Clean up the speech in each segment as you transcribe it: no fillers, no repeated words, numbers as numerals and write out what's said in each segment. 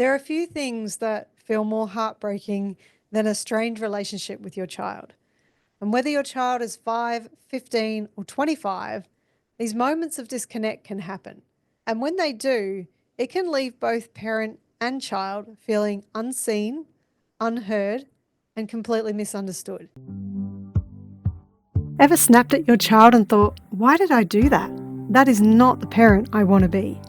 There are a few things that feel more heartbreaking than a strained relationship with your child. And whether your child is 5, 15, or 25, these moments of disconnect can happen. And when they do, it can leave both parent and child feeling unseen, unheard, and completely misunderstood. Ever snapped at your child and thought, why did I do that? That is not the parent I want to be.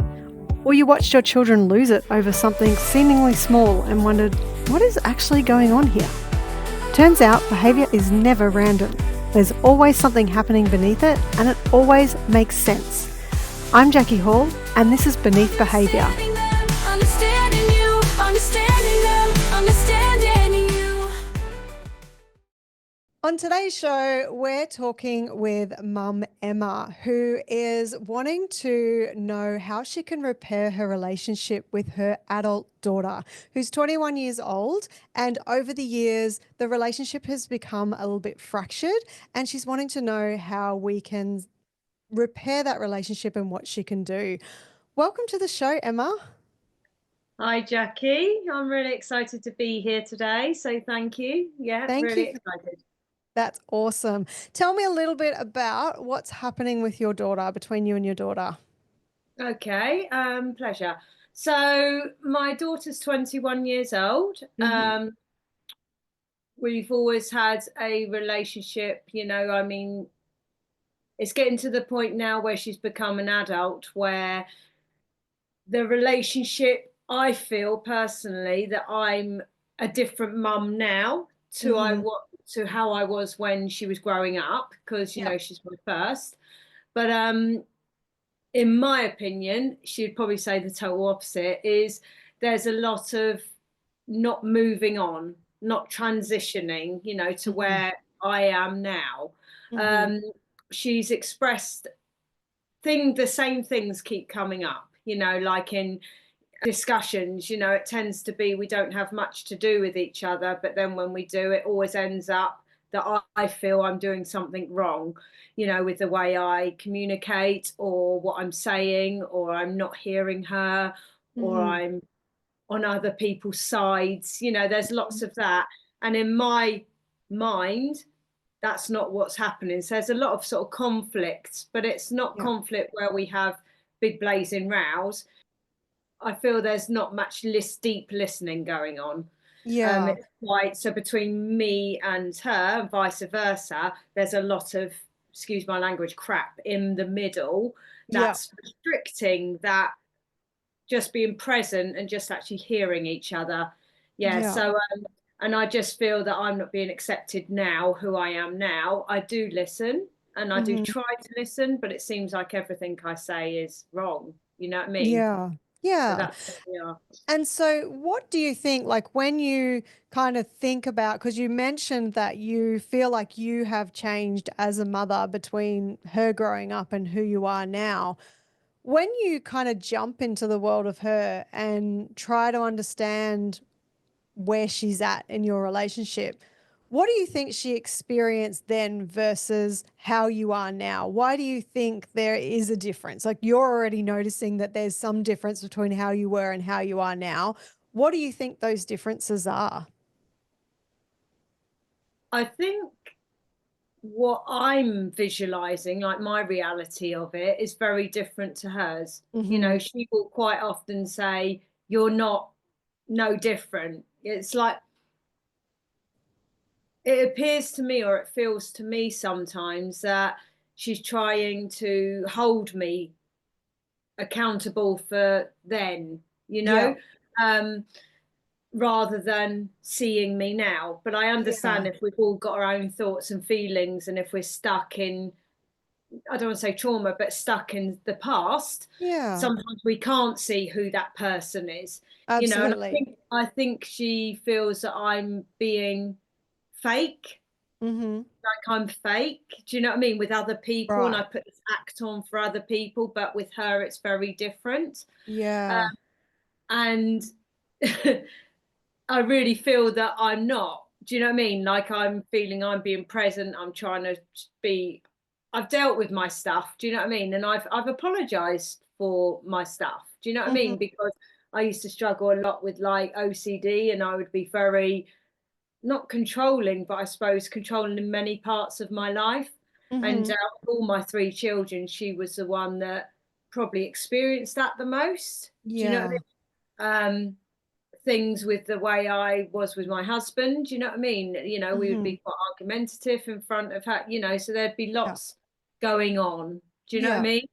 Or you watched your children lose it over something seemingly small and wondered, what is actually going on here? Turns out behaviour is never random. There's always something happening beneath it, and it always makes sense. I'm Jackie Hall, and this is Beneath Behaviour. On today's show, we're talking with Mum Emma, who is wanting to know how she can repair her relationship with her adult daughter, who's 21 years old. And over the years, the relationship has become a little bit fractured, and she's wanting to know how we can repair that relationship and what she can do. Welcome to the show, Emma. Hi, Jackie. I'm really excited to be here today. So thank you. Yeah, Thank really you. excited. That's awesome. Tell me a little bit about what's happening with your daughter, between you and your daughter. Okay, pleasure. So my daughter's 21 years old. Mm-hmm. We've always had a relationship, it's getting to the point now where she's become an adult where the relationship, I feel personally that I'm a different mum now Mm-hmm. to how I was when she was growing up, because Yep. she's my first. But in my opinion, she'd probably say the total opposite is there's a lot of not moving on, not transitioning, to Mm-hmm. where I am now. Mm-hmm. Um, she's expressed the same things keep coming up, like in discussions, it tends to be we don't have much to do with each other, but then when we do, it always ends up that I feel I'm doing something wrong, with the way I communicate or what I'm saying, or I'm not hearing her, or Mm-hmm. I'm on other people's sides. There's lots of that. And in my mind, that's not what's happening. So there's a lot of sort of conflict, but it's not Yeah. conflict where we have big blazing rows. I feel there's not much deep listening going on. Yeah. It's quite so between me and her, and vice versa. There's a lot of, excuse my language, crap in the middle Yeah. that's restricting that just being present and just actually hearing each other. Yeah. Yeah. And I just feel that I'm not being accepted now, who I am now. I do listen and I do Mm-hmm. try to listen, but it seems like everything I say is wrong. You know what I mean? Yeah. So Yeah. that's where we are. And so, what do you think, like when you kind of think about, because you mentioned that you feel like you have changed as a mother between her growing up and who you are now, when you kind of jump into the world of her and try to understand where she's at in your relationship. What do you think she experienced then versus how you are now? Why do you think there is a difference? Like you're already noticing that there's some difference between how you were and how you are now. What do you think those differences are? I think what I'm visualizing, like my reality of it, is very different to hers. Mm-hmm. She will quite often say, "You're not no different." It's like it appears to me, or it feels to me sometimes, that she's trying to hold me accountable for then, Yeah. um, rather than seeing me now. But I Yeah. understand if we've all got our own thoughts and feelings, and if we're stuck in, I don't want to say trauma, but stuck in the past, Yeah. sometimes we can't see who that person is, and Absolutely. I think she feels that I'm being fake, Mm-hmm. like I'm fake. Do you know what I mean? With other people, and I Right. put this act on for other people, but with her, it's very different. Um, Yeah. and I really feel that I'm not. Do you know what I mean? Like I'm feeling I'm being present. I'm trying to be. I've dealt with my stuff. Do you know what I mean? And I've apologized for my stuff. Do you know what I Mm-hmm. mean? Because I used to struggle a lot with like OCD, and I would be very not controlling, but I suppose controlling in many parts of my life. And Mm-hmm. of all my three children, she was the one that probably experienced that the most. Do you know what Yeah. I mean? Things with the way I was with my husband, you know what I mean? You know, we would Mm-hmm. be quite argumentative in front of her, you know, so there'd be Yeah. lots going on. Do you know what I Yeah. mean?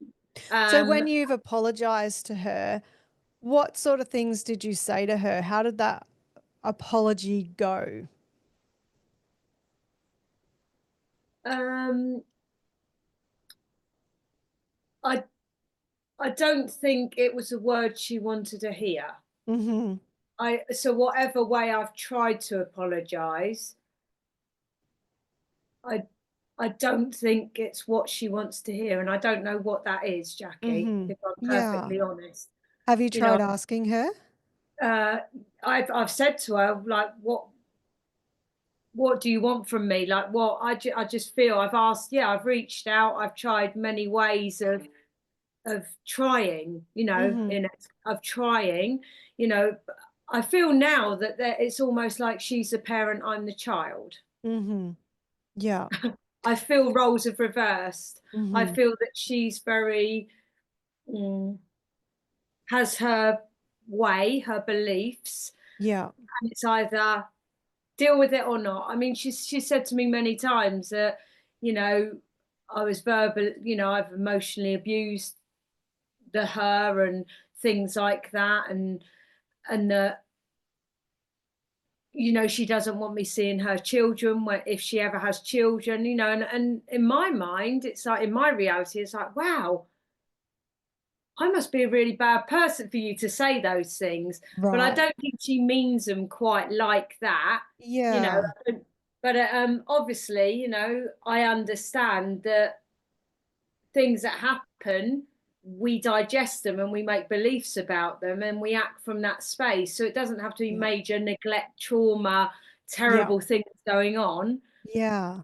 So Um, when you've apologized to her, what sort of things did you say to her? How did that apology go? um, I I don't think it was a word she wanted to hear. Mm-hmm. So whatever way I've tried to apologize, I I don't think it's what she wants to hear, and I don't know what that is, Jackie, Mm-hmm. if I'm Yeah. perfectly honest. Have you You know, tried asking her? uh, I've said to her like, what do you want from me? Like, what I just feel I've asked. Yeah, I've reached out. I've tried many ways of trying. You know, Mm-hmm. of trying. You know, I feel now that it's almost like she's the parent, I'm the child. Mm-hmm. Yeah. I feel roles have reversed. I Mm-hmm. feel that she's very mm, has her way, her beliefs, Yeah. and it's either deal with it or not. I mean, she said to me many times that, you know, I was verbal, you know, I've emotionally abused her and things like that, and that, you know, she doesn't want me seeing her children when, if she ever has children, you know, and in my mind, it's like in my reality, it's like, wow, I must be a really bad person for you to say those things. But I Right. don't think she means them quite like that, you know. Yeah. But obviously, you know, I understand that things that happen, we digest them and we make beliefs about them and we act from that space. So it doesn't have to be Yeah. major neglect, trauma, Yeah. terrible things going on Yeah.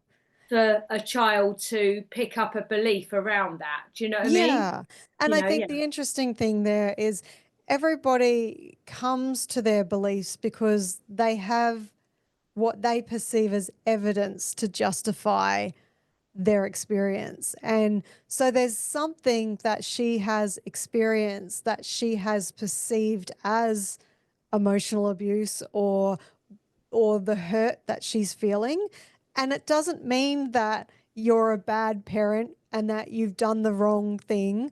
for a child to pick up a belief around that. Do you know what I mean? Yeah. And You I know, think yeah. the interesting thing there is everybody comes to their beliefs because they have what they perceive as evidence to justify their experience. And so there's something that she has experienced that she has perceived as emotional abuse or the hurt that she's feeling. And it doesn't mean that you're a bad parent and that you've done the wrong thing.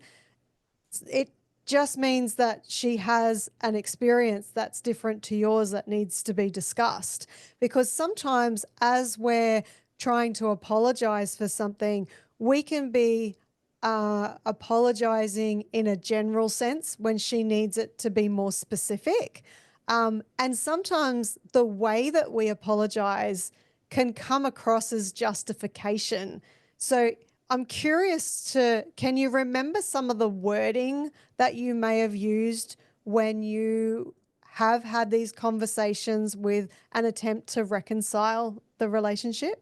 It just means that she has an experience that's different to yours that needs to be discussed. Because sometimes, as we're trying to apologize for something, we can be apologizing in a general sense when she needs it to be more specific. And sometimes the way that we apologize can come across as justification. So I'm curious to, can you remember some of the wording that you may have used when you have had these conversations with an attempt to reconcile the relationship?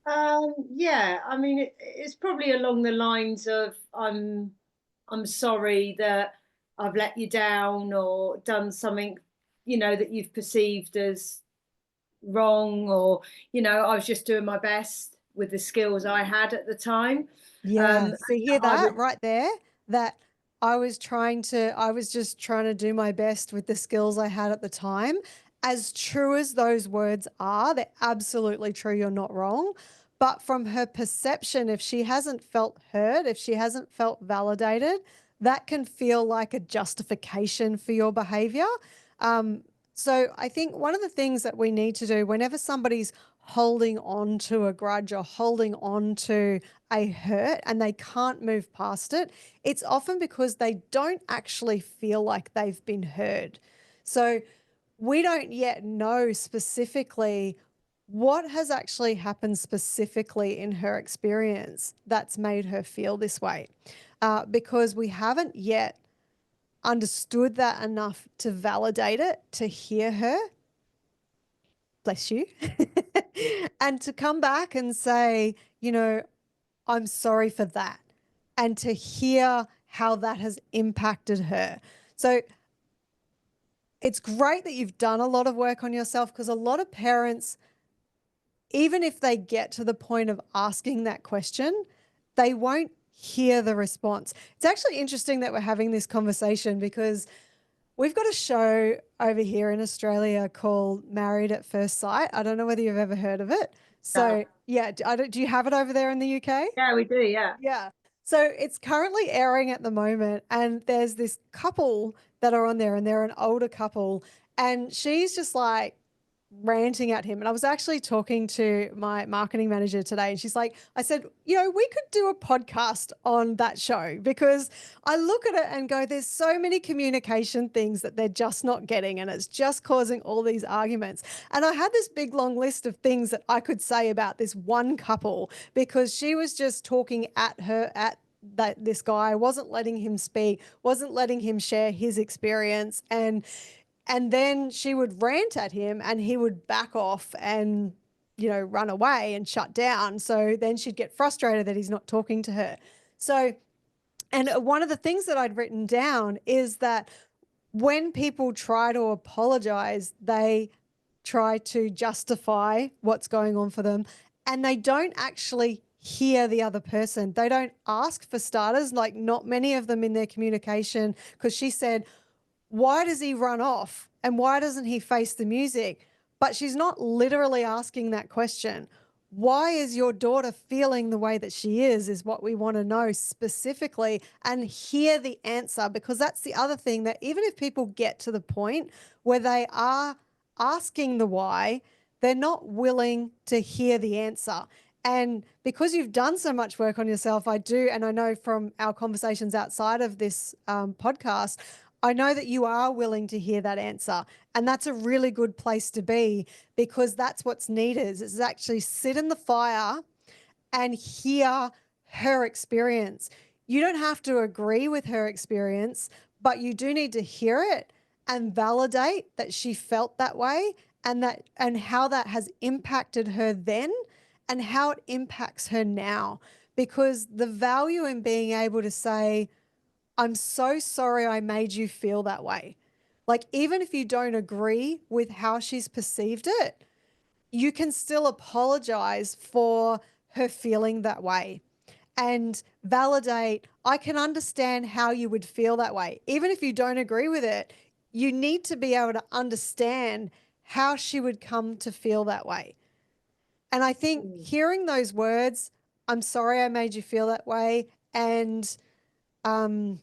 Yeah, I mean, it's probably along the lines of I'm sorry that I've let you down or done something, you know, that you've perceived as wrong, or, you know, I was just doing my best with the skills I had at the time. Yeah. See, hear I that would, right there? That I was just trying to do my best with the skills I had at the time. As true as those words are, they're absolutely true. You're not wrong. But from her perception, if she hasn't felt heard, if she hasn't felt validated, that can feel like a justification for your behavior. Um, so I think one of the things that we need to do whenever somebody's holding on to a grudge or holding on to a hurt and they can't move past it, it's often because they don't actually feel like they've been heard. So we don't yet know specifically what has actually happened specifically in her experience that's made her feel this way, because we haven't yet understood that enough to validate it, to hear her, bless you, and to come back and say, you know, I'm sorry for that, and to hear how that has impacted her. So it's great that you've done a lot of work on yourself, because a lot of parents, even if they get to the point of asking that question, they won't hear the response. It's actually interesting that we're having this conversation, because we've got a show over here in Australia called Married at First Sight. I don't know whether you've ever heard of it. Yeah, So, yeah, do you have it over there in the UK? yeah, we do. Yeah. Yeah. So it's currently airing at the moment, and there's this couple that are on there, and they're an older couple, and she's just like ranting at him. And I was actually talking to my marketing manager today, and she's like, I said, we could do a podcast on that show, because I look at it and go, there's so many communication things that they're just not getting, and it's just causing all these arguments. And I had this big long list of things that I could say about this one couple, because she was just talking at that this guy, wasn't letting him speak, wasn't letting him share his experience, and then she would rant at him, and he would back off and run away and shut down. So then she'd get frustrated that he's not talking to her. So, and one of the things that I'd written down is that when people try to apologize, they try to justify what's going on for them, and they don't actually hear the other person. They don't ask, for starters, like not many of them in their communication, because she said, why does he run off and why doesn't he face the music? But she's not literally asking that question. Why is your daughter feeling the way that she is what we want to know specifically, and hear the answer. Because that's the other thing, that even if people get to the point where they are asking the why, they're not willing to hear the answer. And because you've done so much work on yourself, I do, and I know from our conversations outside of this podcast, I know that you are willing to hear that answer. And that's a really good place to be, because that's what's needed, is actually sit in the fire and hear her experience. You don't have to agree with her experience, but you do need to hear it and validate that she felt that way, and how that has impacted her then and how it impacts her now. Because the value in being able to say, I'm so sorry I made you feel that way. Like, even if you don't agree with how she's perceived it, you can still apologize for her feeling that way and validate, I can understand how you would feel that way. Even if you don't agree with it, you need to be able to understand how she would come to feel that way. And I think Mm. hearing those words, I'm sorry I made you feel that way, and um,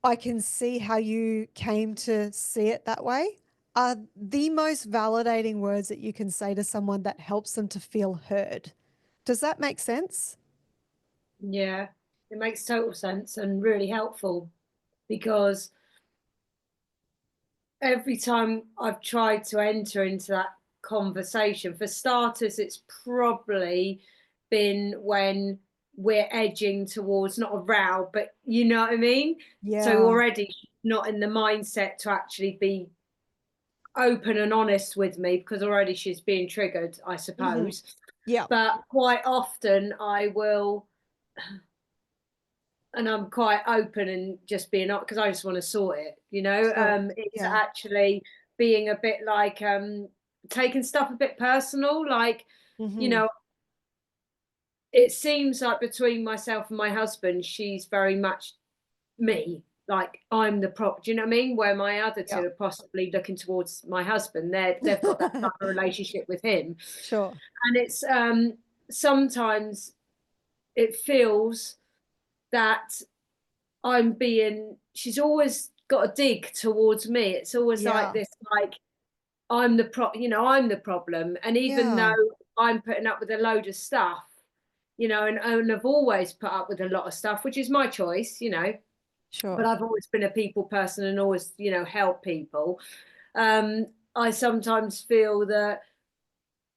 I can see how you came to see it that way, are the most validating words that you can say to someone that helps them to feel heard. Does that make sense? Yeah, it makes total sense and really helpful, because every time I've tried to enter into that conversation, for starters, it's probably been when we're edging towards not a row, but you know what I mean? So Yeah. already not in the mindset to actually be open and honest with me, because already she's being triggered, I Hmm. suppose. Yeah. But quite often I will, and I'm quite open and just being up because I just want to sort it, Sure. it's Yeah. actually being a bit like taking stuff a bit personal, like, you Hmm. know, it seems like between myself and my husband, she's very much me. Like, I'm the prop, do you know what I mean? Where my other two Yeah. are possibly looking towards my husband. They've got that type of relationship with him. Sure. And it's sometimes it feels that she's always got a dig towards me. It's always like Yeah. this, like, I'm the problem. And even though Yeah. I'm putting up with a load of stuff, and I've always put up with a lot of stuff, which is my choice, but Sure. I've always been a people person and always, help people. I sometimes feel that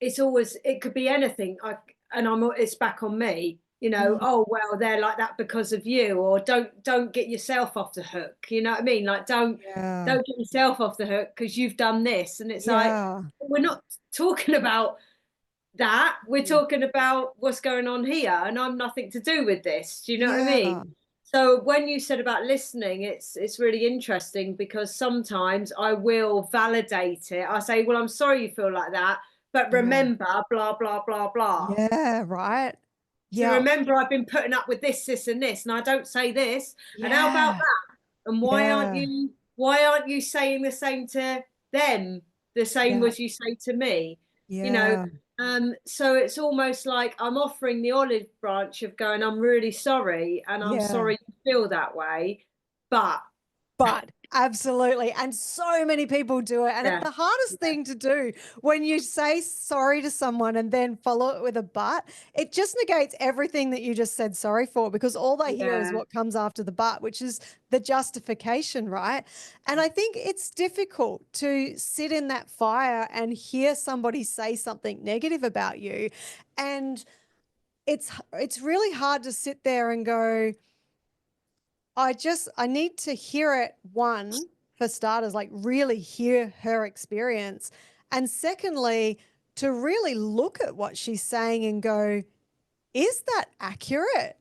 it could be anything. It's back on me. Mhm. Oh well, they're like that because of you, or don't get yourself off the hook. You know what I mean? Like, Yeah. don't get yourself off the hook because you've done this. And it's like, Yeah. we're not talking about that. We're Mm. talking about what's going on here, and I'm nothing to do with this. Do you know what I Yeah. mean? So when you said about listening, it's really interesting because sometimes I will validate it. I say, "Well, I'm sorry you feel like that, but Yeah. remember, blah blah blah blah. Yeah, right. So Yeah. remember, I've been putting up with this, and this, and I don't say this. And how about Yeah. that? And Yeah. why aren't you saying the same to them, the same Yeah. as you say to me? You know, Yeah. so it's almost like I'm offering the olive branch of going, I'm really sorry, and I'm Yeah. sorry you feel that way, but But absolutely. And so many people do it. And it's yeah, the hardest yeah, thing to do when you say sorry to someone and then follow it with a but. It just negates everything that you just said sorry for because all they hear is yeah, what comes after the but, which is the justification, right? And I think it's difficult to sit in that fire and hear somebody say something negative about you. And it's really hard to sit there and go, I need to hear it, one, for starters, like really hear her experience. And secondly, to really look at what she's saying and go, is that accurate?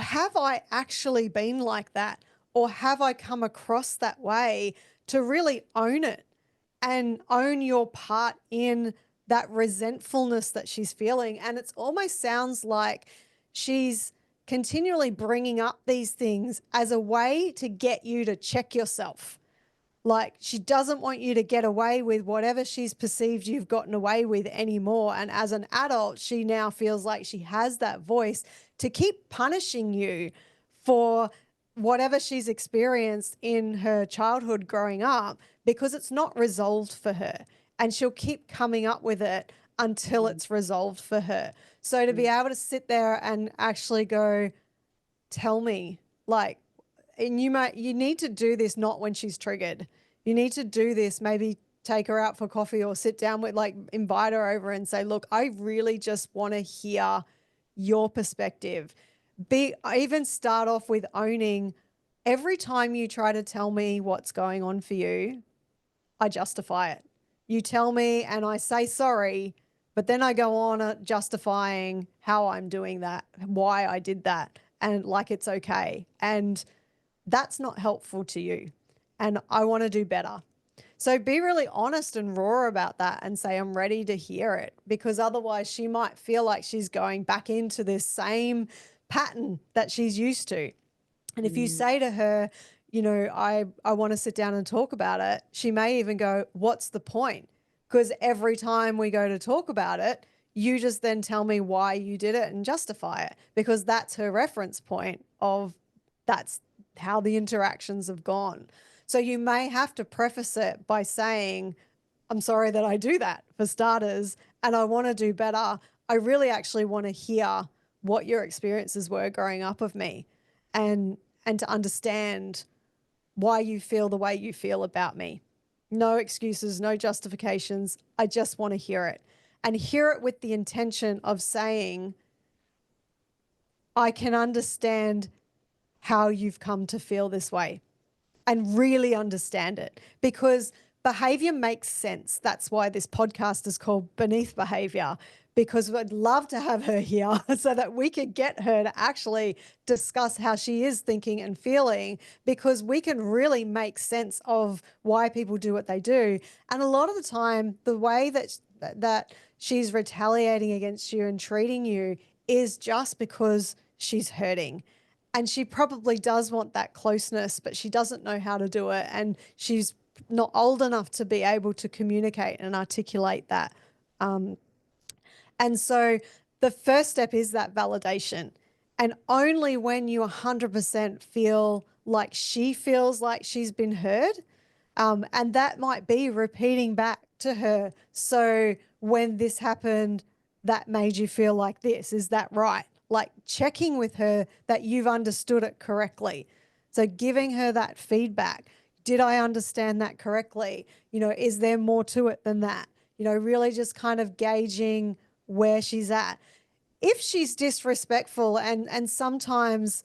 Have I actually been like that? Or have I come across that way? To really own it and own your part in that resentfulness that she's feeling. And it almost sounds like she's continually bringing up these things as a way to get you to check yourself. Like she doesn't want you to get away with whatever she's perceived you've gotten away with anymore. And as an adult, she now feels like she has that voice to keep punishing you for whatever she's experienced in her childhood growing up because it's not resolved for her. And she'll keep coming up with it until mm, it's resolved for her. So to be mm, able to sit there and actually go, tell me, like, and you need to do this not when she's triggered. You need to do this, maybe take her out for coffee or sit down with, like, invite her over and say, look, I really just want to hear your perspective. I even start off with owning every time you try to tell me what's going on for you, I justify it. You tell me and I say sorry, but then I go on justifying how I'm doing that, why I did that, and like it's okay. And that's not helpful to you. And I want to do better. So be really honest and raw about that and say, I'm ready to hear it, because otherwise she might feel like she's going back into this same pattern that she's used to. And if you mm, say to her, I want to sit down and talk about it, she may even go, what's the point? Because every time we go to talk about it, you just then tell me why you did it and justify it, because that's her reference point of that's how the interactions have gone. So you may have to preface it by saying, I'm sorry that I do that for starters, and I want to do better. I really actually want to hear what your experiences were growing up of me, and to understand why you feel the way you feel about me. No excuses, no justifications. I just want to hear it, and hear it with the intention of saying, I can understand how you've come to feel this way and really understand it, because behavior makes sense. That's why this podcast is called Beneath Behavior, because I'd love to have her here so that we could get her to actually discuss how she is thinking and feeling, because we can really make sense of why people do what they do. And a lot of the time, the way that she's retaliating against you and treating you is just because she's hurting. And she probably does want that closeness, but she doesn't know how to do it. And she's not old enough to be able to communicate and articulate that. Um, and so the first step is that validation. And only when you 100% feel like she feels like she's been heard, and that might be repeating back to her. So when this happened, that made you feel like this. Is that right? Like checking with her that you've understood it correctly. So giving her that feedback. Did I understand that correctly? Is there more to it than that? Really just kind of gauging where she's at. If she's disrespectful, and sometimes,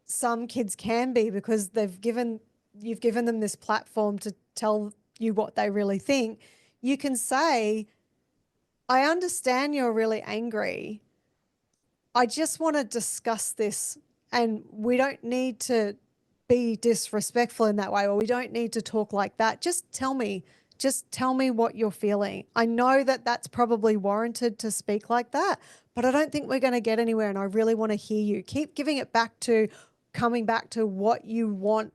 some kids can be, because you've given them this platform to tell you what they really think, you can say, I understand you're really angry. I just want to discuss this And we don't need to be disrespectful in that way, or we don't need to talk like that. Just tell me what you're feeling. I know that that's probably warranted to speak like that, but I don't think we're going to get anywhere. And I really want to hear you. Keep giving it back to coming back to what you want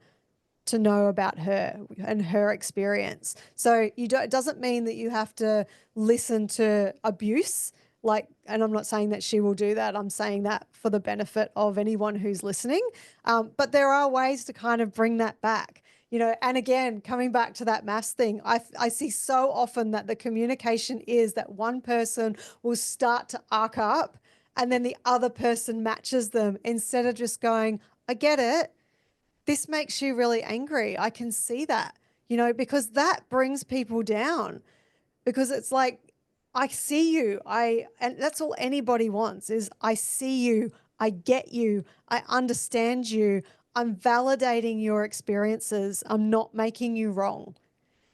to know about her and her experience. So it doesn't mean that you have to listen to abuse. Like, and I'm not saying that she will do that. I'm saying that for the benefit of anyone who's listening. But there are ways to kind of bring that back. And again, coming back to that maths thing, I see so often that the communication is that one person will start to arc up and then the other person matches them instead of just going, I get it. This makes you really angry. I can see that, because that brings people down, because it's like, I see you. And that's all anybody wants is I see you. I get you. I understand you. I'm validating your experiences. I'm not making you wrong,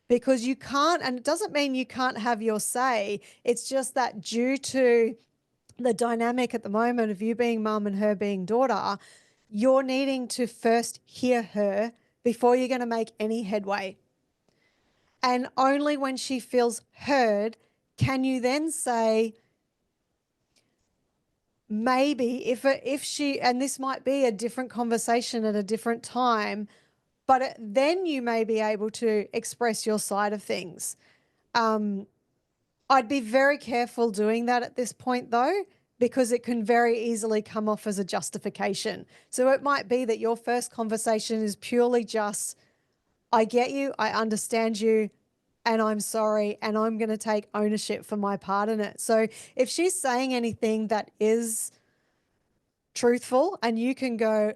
because you can't, and it doesn't mean you can't have your say. It's just that due to the dynamic at the moment of you being mum and her being daughter, you're needing to first hear her before you're going to make any headway. And only when she feels heard can you then say, maybe if she, and this might be a different conversation at a different time, but then you may be able to express your side of things. I'd be very careful doing that at this point, though, because it can very easily come off as a justification. So it might be that your first conversation is purely just, I get you, I understand you, and I'm sorry, and I'm going to take ownership for my part in it. So if she's saying anything that is truthful and you can go,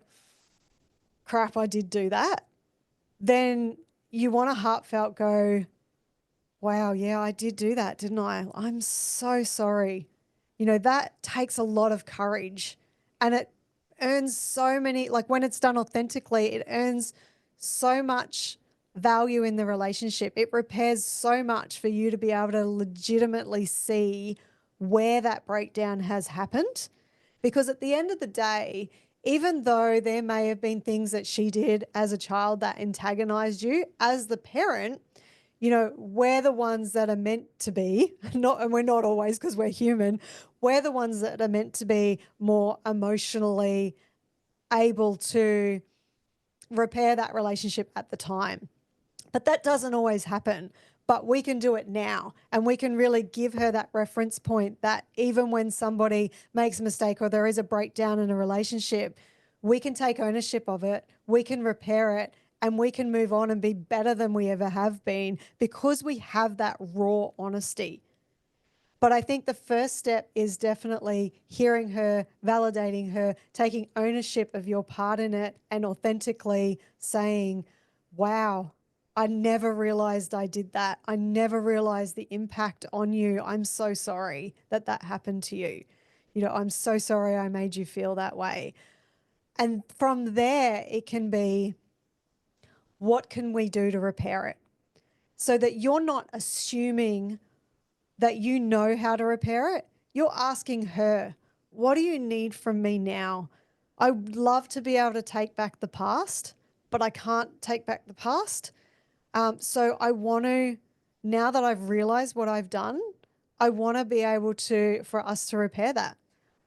crap, I did do that, then you want a heartfelt go, wow, yeah, I did do that, didn't I? I'm so sorry. That takes a lot of courage, and it earns so many, like when it's done authentically, it earns so much value in the relationship. It repairs so much for you to be able to legitimately see where that breakdown has happened. Because at the end of the day, even though there may have been things that she did as a child that antagonized you, as the parent, we're the ones that are meant to be, not, and we're not always because we're human, we're the ones that are meant to be more emotionally able to repair that relationship at the time. But that doesn't always happen. But we can do it now, and we can really give her that reference point that even when somebody makes a mistake or there is a breakdown in a relationship, we can take ownership of it, we can repair it, and we can move on and be better than we ever have been because we have that raw honesty. But I think the first step is definitely hearing her, validating her, taking ownership of your part in it, and authentically saying, wow, I never realized I did that. I never realized the impact on you. I'm so sorry that that happened to you. I'm so sorry I made you feel that way. And from there, it can be, what can we do to repair it? So that you're not assuming that you know how to repair it. You're asking her, what do you need from me now? I would love to be able to take back the past, but I can't take back the past. So I want to, now that I've realized what I've done, I want to be able to, for us to repair that.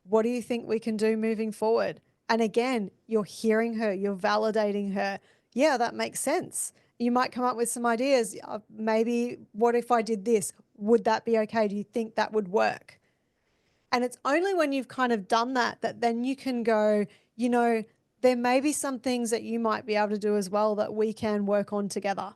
What do you think we can do moving forward? And again, you're hearing her, you're validating her. Yeah, that makes sense. You might come up with some ideas. Maybe, what if I did this? Would that be okay? Do you think that would work? And it's only when you've kind of done that that then you can go, there may be some things that you might be able to do as well that we can work on together.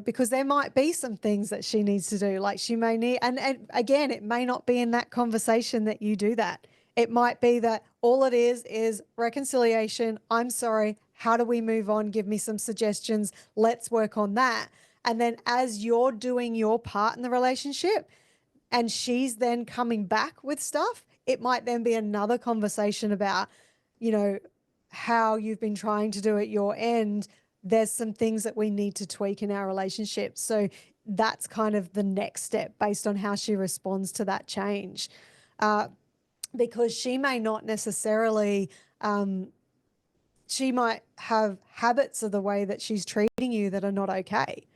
Because there might be some things that she needs to do, like she may need, and again, it may not be in that conversation that you do that. It might be that all it is reconciliation. I'm sorry. How do we move on? Give me some suggestions. Let's work on that. And then as you're doing your part in the relationship and she's then coming back with stuff, it might then be another conversation about, how you've been trying to do at your end. There's some things that we need to tweak in our relationship. So that's kind of the next step based on how she responds to that change. Because she may not necessarily she might have habits of the way that she's treating you that are not okay.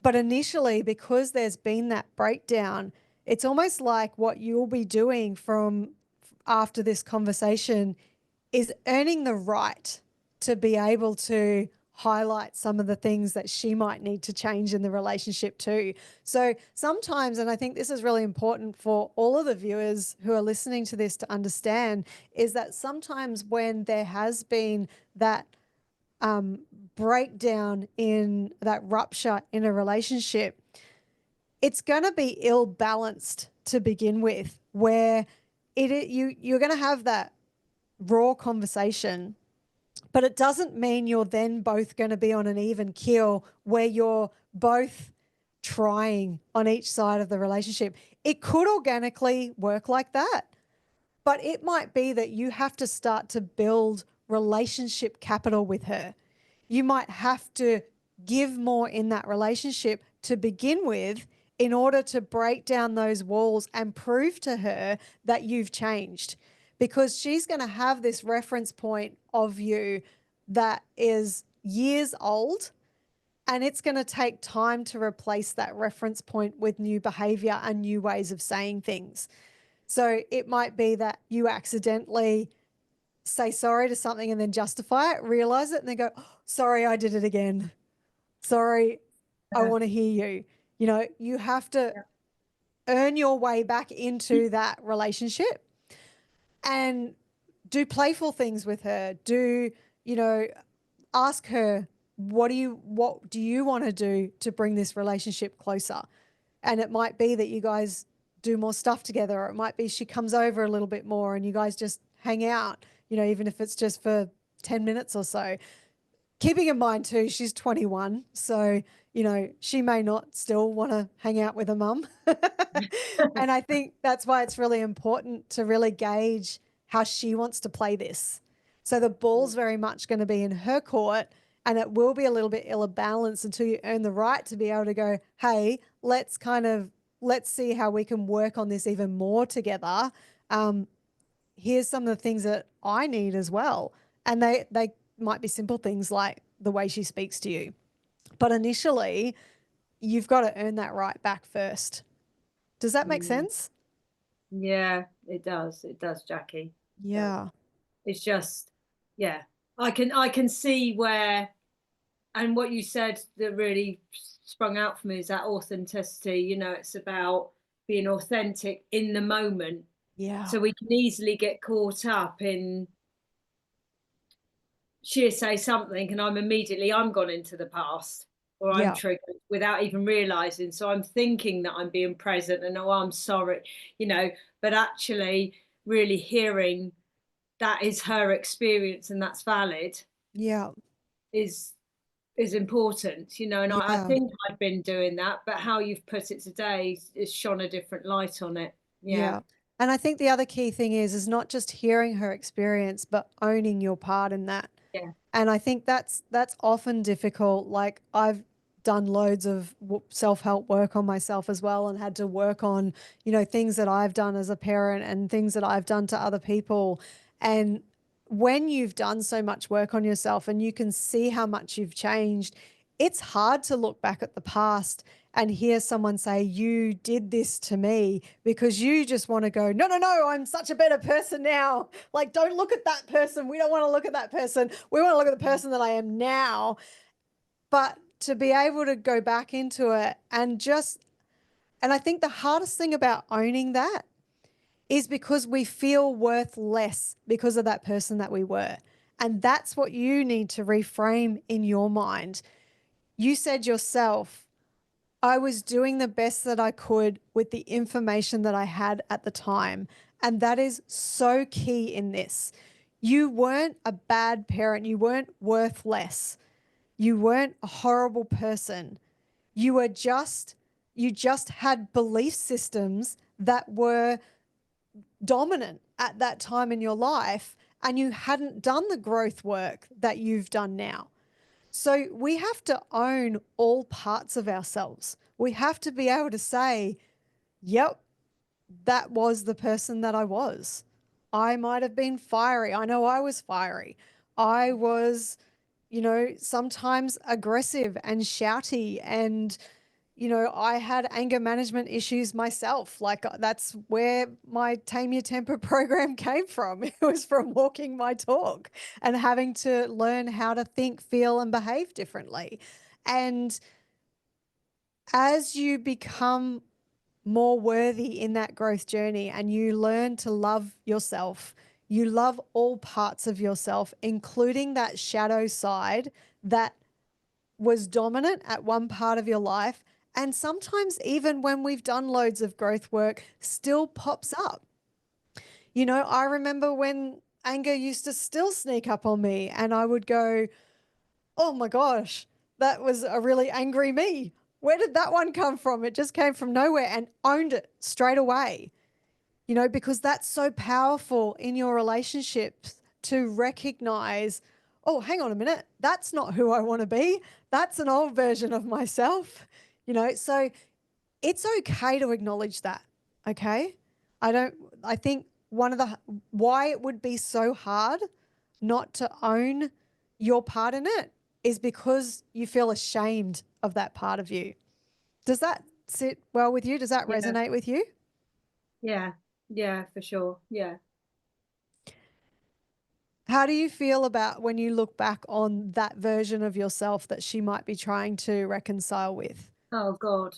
But initially, because there's been that breakdown, it's almost like what you'll be doing from after this conversation is earning the right to be able to highlight some of the things that she might need to change in the relationship too. So sometimes, and I think this is really important for all of the viewers who are listening to this to understand, is that sometimes when there has been that breakdown in that rupture in a relationship, it's going to be ill balanced to begin with, where you're going to have that raw conversation, but it doesn't mean you're then both going to be on an even keel where you're both trying on each side of the relationship. It could organically work like that, but it might be that you have to start to build relationship capital with her. You might have to give more in that relationship to begin with in order to break down those walls and prove to her that you've changed, because she's going to have this reference point of you that is years old, and it's going to take time to replace that reference point with new behavior and new ways of saying things. So it might be that you accidentally say sorry to something and then justify it, realize it, and then go, oh, sorry, I did it again. Sorry, I Yeah. want to hear you. You know, you have to earn your way back into that relationship and do playful things with her. Do, you know, ask her, what do you want to do to bring this relationship closer? And it might be that you guys do more stuff together, or it might be she comes over a little bit more and you guys just hang out, you know, even if it's just for 10 minutes or so. Keeping in mind too, she's 21, so you know she may not still want to hang out with her mum. And I think that's why it's really important to really gauge how she wants to play this. So the ball's very much going to be in her court, and it will be a little bit ill balanced until you earn the right to be able to go, hey, let's see how we can work on this even more together. Um, Here's some of the things that I need as well. And they might be simple things like the way she speaks to you. But initially, you've got to earn that right back first. Does that make Mm. sense? Yeah, it does. It does, Jackie. It does. Yeah. It's just, yeah, I can see where, and what you said that really sprung out for me is that authenticity. You know, it's about being authentic in the moment. Yeah. So we can easily get caught up in she'll say something and I'm gone into the past, or I'm Yeah. triggered without even realizing. So I'm thinking that I'm being present and oh, I'm sorry, you know, but actually really hearing that is her experience and that's valid Yeah. is is important, you know, and I Yeah. think I've been doing that, but how you've put it today is shone a different light on it. Yeah. Yeah. And I think the other key thing is not just hearing her experience, but owning your part in that. Yeah. And I think that's often difficult. Like I've done loads of self-help work on myself as well, and had to work on, you know, things that I've done as a parent and things that I've done to other people. And when you've done so much work on yourself and you can see how much you've changed, it's hard to look back at the past and hear someone say, you did this to me, because you just want to go, no, no, no, I'm such a better person now. Like, don't look at that person. We don't want to look at that person. We want to look at the person that I am now. But to be able to go back into it and I think the hardest thing about owning that is because we feel worth less because of that person that we were. And that's what you need to reframe in your mind. You said yourself, I was doing the best that I could with the information that I had at the time. And that is so key in this. You weren't a bad parent. You weren't worth less. You weren't a horrible person. You just had belief systems that were dominant at that time in your life, and you hadn't done the growth work that you've done now. So we have to own all parts of ourselves. We have to be able to say, yep, that was the person that I was. I might have been fiery. I know I was fiery. I was, sometimes aggressive and shouty, and I had anger management issues myself. Like that's where my Tame Your Temper program came from. It was from walking my talk and having to learn how to think, feel, and behave differently. And as you become more worthy in that growth journey and you learn to love yourself, you love all parts of yourself, including that shadow side that was dominant at one part of your life. And sometimes, even when we've done loads of growth work, still pops up. I remember when anger used to still sneak up on me, and I would go, oh my gosh, that was a really angry me. Where did that one come from? It just came from nowhere, and owned it straight away, because that's so powerful in your relationships to recognize, oh, hang on a minute, that's not who I want to be. That's an old version of myself, so it's okay to acknowledge that. Okay. I think one of the, why it would be so hard not to own your part in it is because you feel ashamed of that part of you. Does that sit well with you? Does that Yeah, resonate with you? yeah, yeah, for sure. Yeah. How do you feel about when you look back on that version of yourself that she might be trying to reconcile with? Oh God.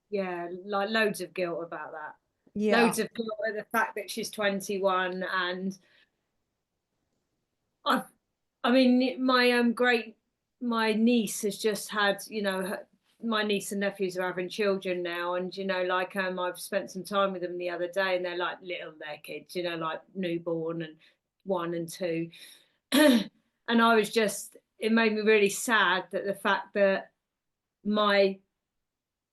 Yeah, like loads of guilt about that. Yeah. Loads of guilt at the fact that she's 21, and I've, I mean, my niece has just had, my niece and nephews are having children now, and like I've spent some time with them the other day, and they're like little, their kids, like newborn and 1 and 2, and I was just, it made me really sad that the fact that my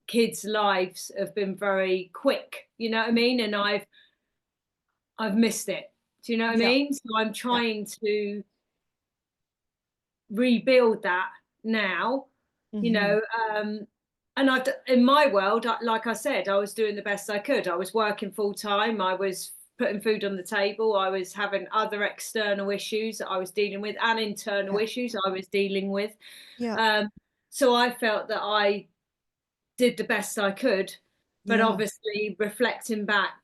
kids' lives have been very quick, you know what I mean, and I've missed it. Do you know what I Yeah. mean? So I'm Yeah. trying to rebuild that now, you Hmm. know. And I, in my world, like I said, I was doing the best I could. I was working full time. I was putting food on the table. I was having other external issues that I was dealing with, and internal Yeah. issues I was dealing with. Yeah. Um, so I felt that I did the best I could, but Yeah. obviously reflecting back,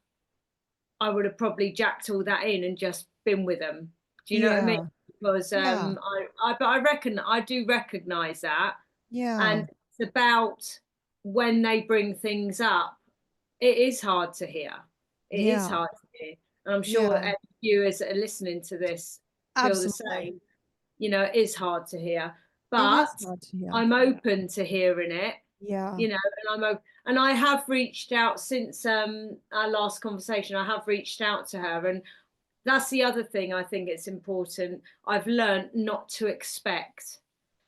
I would have probably jacked all that in and just been with them. Do you know what I mean? Yeah. Because Yeah. but I reckon I do recognise that, Yeah. and it's about when they bring things up. It is hard to hear. It is Yeah. hard to hear, and I'm sure Yeah. any viewers that are listening to this feel the Absolutely. same. It is hard to hear, It is but hard to hear. I'm open to hearing it, Yeah. and and I have reached out since our last conversation. I have reached out to her, and that's the other thing I think it's important. I've learned not to expect.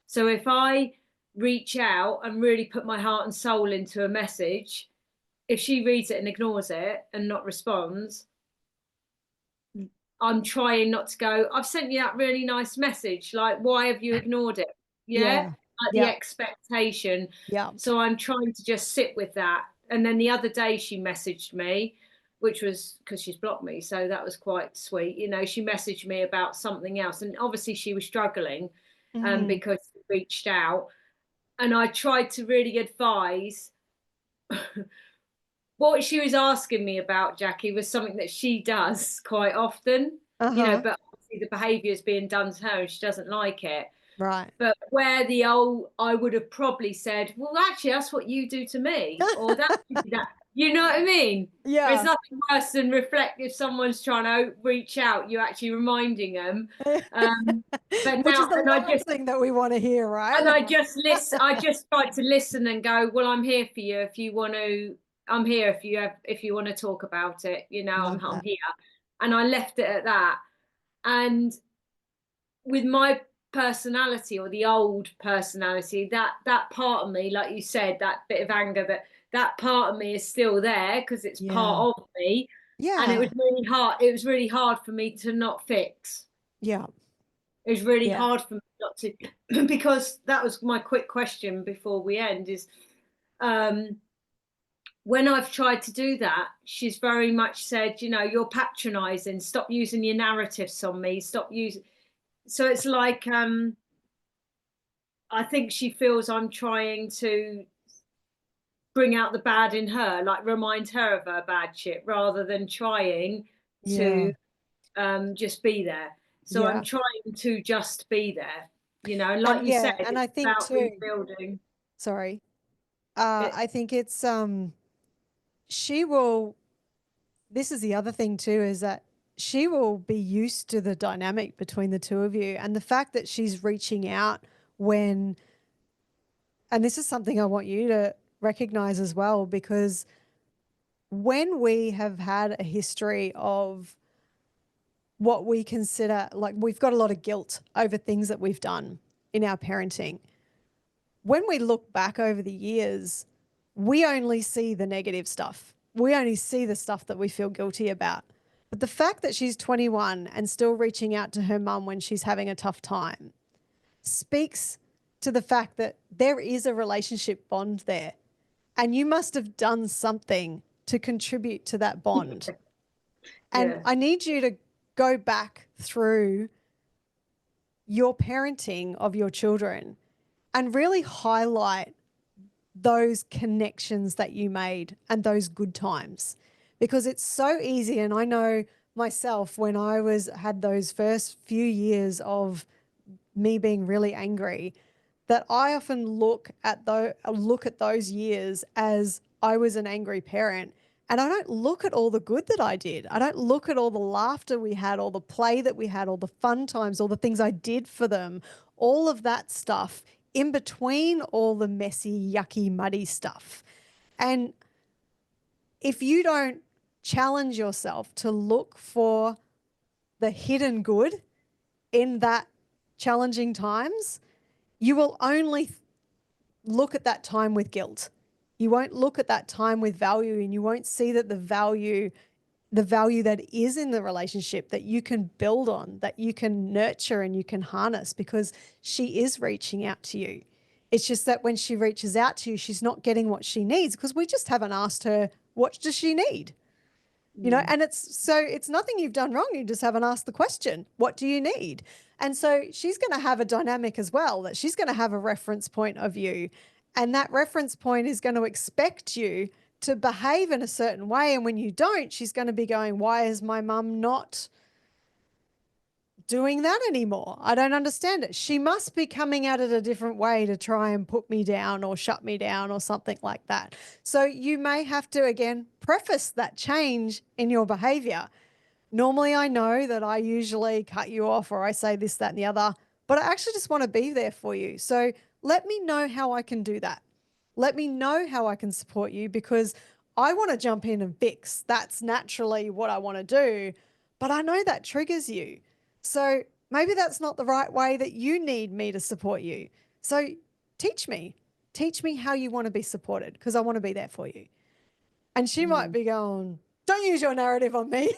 So if I reach out and really put my heart and soul into a message, if she reads it and ignores it and not responds, I'm trying not to go, I've sent you that really nice message. Like, why have you ignored it? Yeah. Yeah. Like the Yeah. expectation. Yeah. So I'm trying to just sit with that. And then the other day she messaged me, which was because she's blocked me. So that was quite sweet. She messaged me about something else. And obviously she was struggling Hmm. because she reached out. And I tried to really advise. What she was asking me about, Jackie, was something that she does quite often, Uh-huh. but obviously the behaviour is being done to her and she doesn't like it. Right. But where I would have probably said, well, actually, that's what you do to me, or that, you know what I mean? There's Yeah. nothing worse than reflect if someone's trying to reach out, you actually reminding them. But Which is now, the last thing that we want to hear, and right? I just listen. I just tried to listen and go, well, I'm here for you if you want to. I'm here if you want to talk about it. I'm Love that. here, and I left it at that. And with my personality, or the old personality, that part of me, like you said, that bit of anger, that part of me is still there because it's Yeah. part of me, and it was Yeah. really hard. It was really hard for me to not fix. Yeah. It was really Yeah. hard for me not to, because that was my quick question before we end is, um, when I've tried to do that, she's very much said, you know, you're patronizing, stop using your narratives on me, stop using. So it's like, I think she feels I'm trying to bring out the bad in her, like remind her of her bad shit rather than trying Yeah. to just be there. So I'm Yeah. trying to just be there, you know, like And you said, yeah, and it's I think about too, rebuilding sorry. it. I think it's she will, this is the other thing too, is that she will be used to the dynamic between the two of you, and the fact that she's reaching out when, and this is something I want you to recognize as well, because when we have had a history of what we consider, like, we've got a lot of guilt over things that we've done in our parenting. When we look back over the years, we only see the negative stuff. We only see the stuff that we feel guilty about. But the fact that she's 21 and still reaching out to her mum when she's having a tough time speaks to the fact that there is a relationship bond there. And you must have done something to contribute to that bond. And Yeah. I need you to go back through your parenting of your children and really highlight those connections that you made and those good times, because it's so easy. And I know myself, when I was had those first few years of me being really angry, that I often look at those years as I was an angry parent, and I don't look at all the good that I did. I don't look at all the laughter we had, all the play that we had, all the fun times, all the things I did for them, all of that stuff in between all the messy, yucky, muddy stuff. And if you don't challenge yourself to look for the hidden good in that challenging times, you will only look at that time with guilt. You won't look at that time with value, and you won't see that the value that is in the relationship that you can build on, that you can nurture and you can harness, because she is reaching out to you. It's just that when she reaches out to you, she's not getting what she needs because we just haven't asked her, what does she need? Mm. And it's nothing you've done wrong. You just haven't asked the question, what do you need? And so she's going to have a dynamic as well, that she's going to have a reference point of you. And that reference point is going to expect you to behave in a certain way. And when you don't, she's going to be going, why is my mum not doing that anymore? I don't understand it. She must be coming at it a different way to try and put me down or shut me down or something like that. So you may have to, again, preface that change in your behavior. Normally, I know that I usually cut you off or I say this, that, and the other, but I actually just want to be there for you. So let me know how I can do that. Let me know how I can support you, because I want to jump in and fix. That's naturally what I want to do, but I know that triggers you. So maybe that's not the right way that you need me to support you. So teach me. Teach me how you want to be supported, because I want to be there for you. And she might Mm. be going, don't use your narrative on me.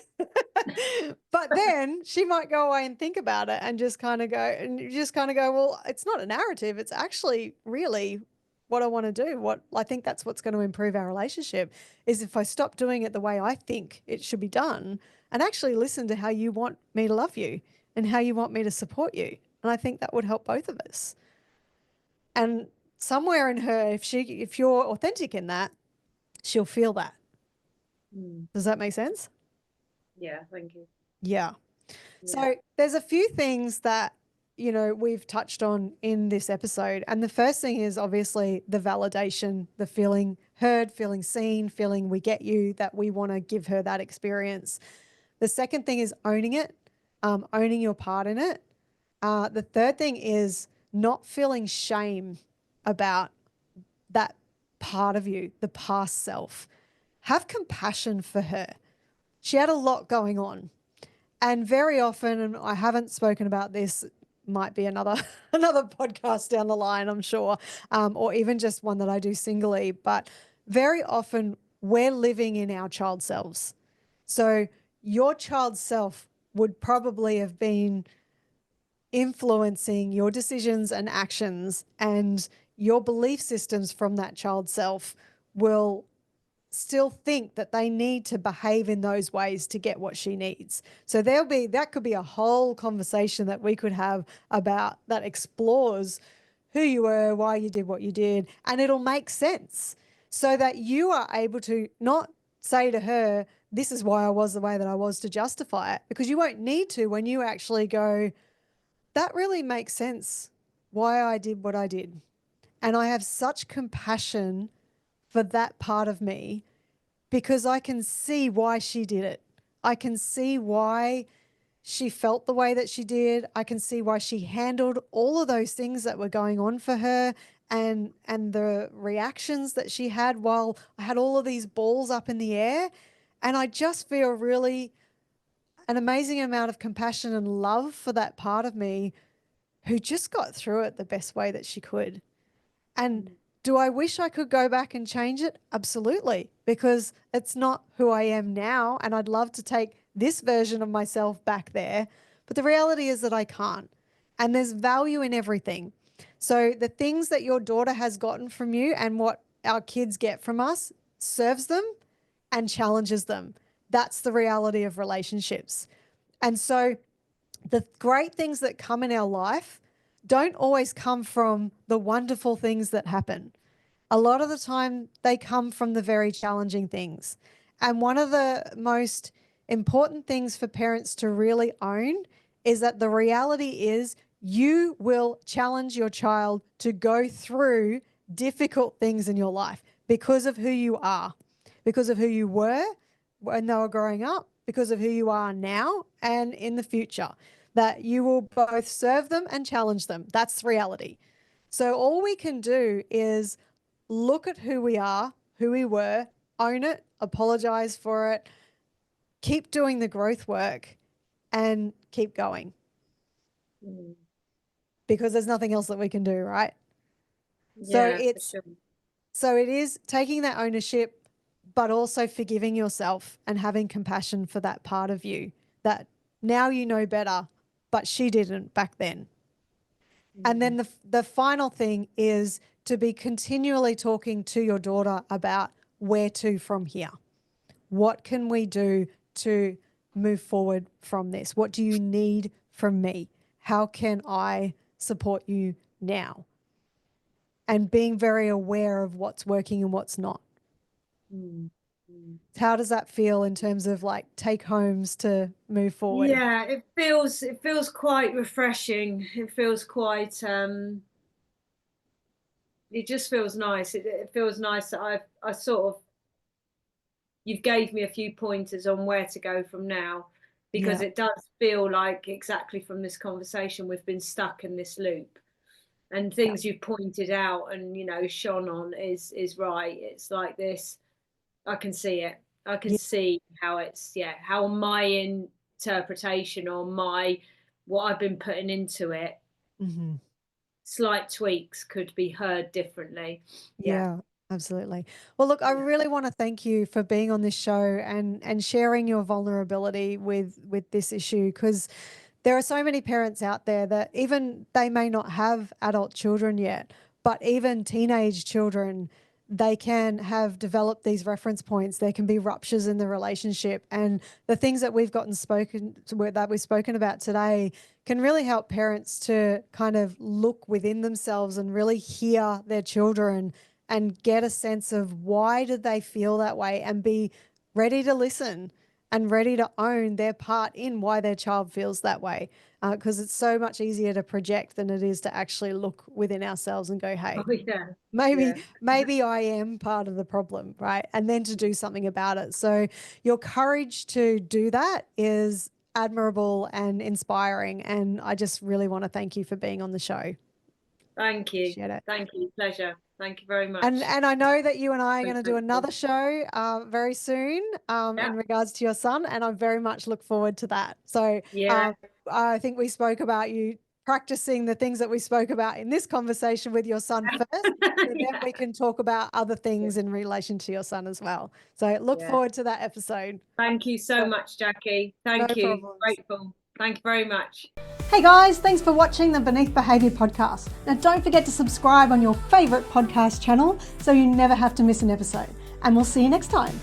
But then she might go away and think about it and just kind of go, and you just kind of go, well, it's not a narrative. It's actually really what I want to do. What I think that's what's going to improve our relationship is if I stop doing it the way I think it should be done and actually listen to how you want me to love you and how you want me to support you. And I think that would help both of us. And somewhere in her, if you're authentic in that, she'll feel that. Mm. Does that make sense? Yeah, thank you. Yeah. Yeah. So there's a few things that, we've touched on in this episode. And the first thing is obviously the validation, the feeling heard, feeling seen, feeling we get you, that we want to give her that experience. The second thing is owning it, owning your part in it. The third thing is not feeling shame about that part of you, the past self. Have compassion for her. She had a lot going on. And very often, and I haven't spoken about this, might be another another podcast down the line, I'm sure, or even just one that I do singly. But very often, we're living in our child selves. So your child self would probably have been influencing your decisions and actions, and your belief systems from that child self will still think that they need to behave in those ways to get what she needs. So that could be a whole conversation that we could have about that explores who you were, why you did what you did, and it'll make sense so that you are able to not say to her, this is why I was the way that I was, to justify it, because you won't need to when you actually go, that really makes sense why I did what I did. And I have such compassion for that part of me because I can see why she did it. I can see why she felt the way that she did. I can see why she handled all of those things that were going on for her, and the reactions that she had while I had all of these balls up in the air. And I just feel really an amazing amount of compassion and love for that part of me who just got through it the best way that she could. And do I wish I could go back and change it? Absolutely, because it's not who I am now. And I'd love to take this version of myself back there. But the reality is that I can't. And there's value in everything. So the things that your daughter has gotten from you and what our kids get from us serves them and challenges them. That's the reality of relationships. And so the great things that come in our life don't always come from the wonderful things that happen. A lot of the time, they come from the very challenging things. And one of the most important things for parents to really own is that the reality is you will challenge your child to go through difficult things in your life because of who you are, because of who you were when they were growing up, because of who you are now and in the future, that you will both serve them and challenge them. That's reality. So all we can do is look at who we are, who we were, own it, apologize for it, keep doing the growth work, and keep going, because there's nothing else that we can do, right? So Yeah, for it's sure. so it is taking that ownership, but also forgiving yourself and having compassion for that part of you that now you know better, but she didn't back then. And then the final thing is to be continually talking to your daughter about where to from here. What can we do to move forward from this? What do you need from me? How can I support you now? And being very aware of what's working and what's not. Mm. Mm. How does that feel in terms of like take homes to move forward? Yeah, it feels quite refreshing. It feels quite it just feels nice. It feels nice that I sort of, you've gave me a few pointers on where to go from now, because Yeah. it does feel like exactly from this conversation we've been stuck in this loop, and Yeah. things you've pointed out and shone on is right. It's like this, I can see it. I can Yeah. see how it's, yeah, how my interpretation or my what I've been putting into it, Mm-hmm. slight tweaks could be heard differently. Yeah. Yeah, absolutely. Well, look, I Yeah. really want to thank you for being on this show and sharing your vulnerability with this issue, because there are so many parents out there that even they may not have adult children yet, but even teenage children, they can have developed these reference points. There can be ruptures in the relationship, and the things that we've spoken about today can really help parents to kind of look within themselves and really hear their children and get a sense of why did they feel that way, and be ready to listen and ready to own their part in why their child feels that way. Because it's so much easier to project than it is to actually look within ourselves and go, Oh hey, yeah. maybe Yeah. maybe I am part of the problem, right? And then to do something about it. So your courage to do that is admirable and inspiring. And I just really want to thank you for being on the show. Thank you. Appreciate it. Thank you. Pleasure. Thank you very And much. and I know that you and I are So going to do grateful. another show very soon Yeah. in regards to your son, and I very much look forward to that. So Yeah. uh, I think we spoke about you practicing the things that we spoke about in this conversation with your son first, so then Yeah. we can talk about other Yeah. things in relation to your son as well. So look Yeah. forward to that episode. Thank you so So, much, Jackie. no Thank you. problems. Grateful. Thank you very much. Hey guys, thanks for watching the Beneath Behaviour podcast. Now don't forget to subscribe on your favourite podcast channel so you never have to miss an episode. and we'll see you next time.